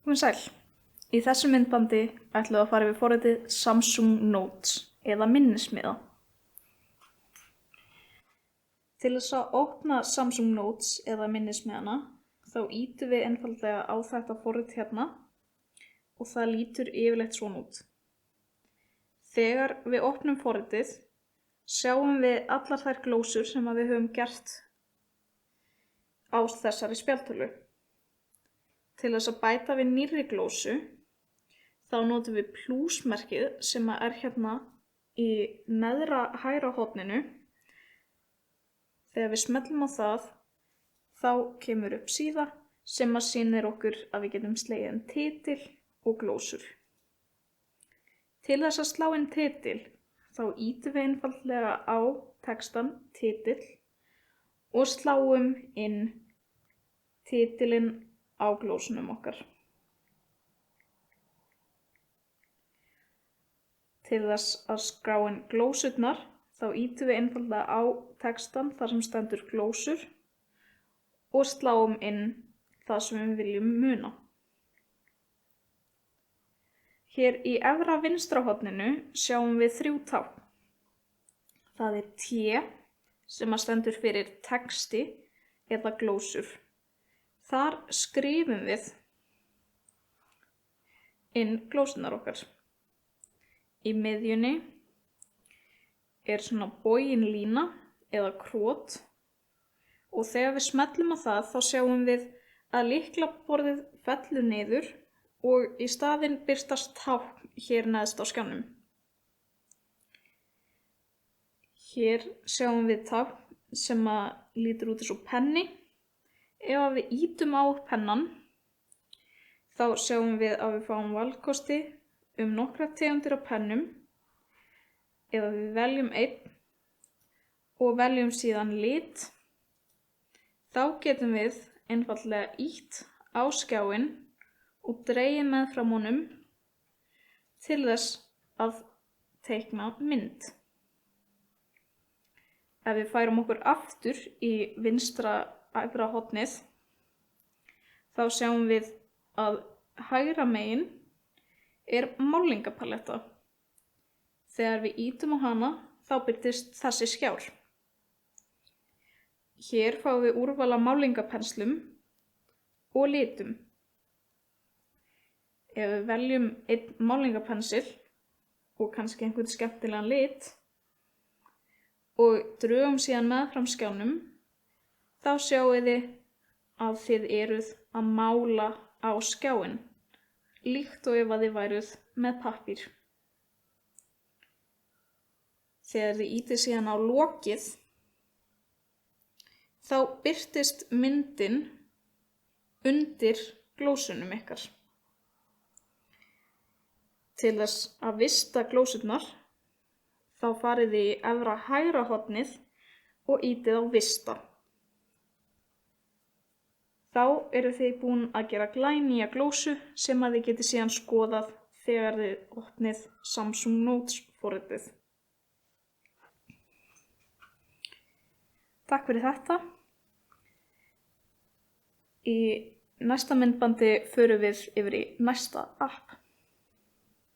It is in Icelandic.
Komið sæl. Í þessu myndbandi ætlum við að fara yfir forritið Samsung Notes eða minnismiða. Til þess að opna Samsung Notes eða minnismiðana þá ýtum við einfaldlega á þetta forrit hérna og það lítur yfirleitt svona út. Þegar við opnum forritið sjáum við allar þær glósur sem við höfum gert á þessari spjaldtölu. Til þess að bæta við nýrri glósu þá notum við plúsmerkið sem er hérna í neðra hægra horninu. Þegar við smellum á það þá kemur upp síða sem sýnir okkur að við getum slegið inn titil og glósur. Til þess að slá inn titil þá ýtum við einfaldlega á textan titil og sláum inn titilinn á glósunum okkar. Til þess að skrá inn glósurnar þá ýtum við einfaldlega á textan þar sem stendur glósur og sláum inn það sem við viljum muna. Hér í efra vinstra horninu sjáum við 3 tákn. Það er T sem stendur fyrir texti eða glósur. Þar skrifum við inn glósurnar okkar. Í miðjunni er svona bogin lína eða krot og þegar við smellum á það þá sjáum við að lyklaborðið fellur niður og í staðinn birtast tákn hér neðst á skjánum. Hér sjáum við tákn sem lítur út eins og penni. Ef við ýtum á pennan þá sjáum við að við fáum valkosti nokkrar tegundir af pennum. Ef við veljum einn og veljum síðan lit þá getum við einfaldlega ýtt á skjáinn og dregið meðfram honum til þess að teikna mynd. Ef við færum okkur aftur í vinstra efra hornið þá sjáum við að hægra megin er málningapaletta. Þegar við ýtum á hana þá birtist þessi skjár. Hér fáum við úrval af málningapenslum og litum. Ef við veljum einn málningapensil og kannski einhvern skemmtilegan lit og drögum síðan meðfram skjánum þá sjáið þið að þið eruð að mála á skjáinn, líkt og ef þið væruð með pappír. Þegar þið ýtið síðan á lokið þá birtist myndin undir glósunum ykkar. Til þess að vista glósurnar þá farið þið í efra hægra hornið og ýtið á vista. Þá eru þið búin að gera glænýja glósu sem þið getið síðan skoðað þegar þið opnið Samsung Notes forritið. Takk fyrir þetta. Í næsta myndbandi förum við yfir í næsta app.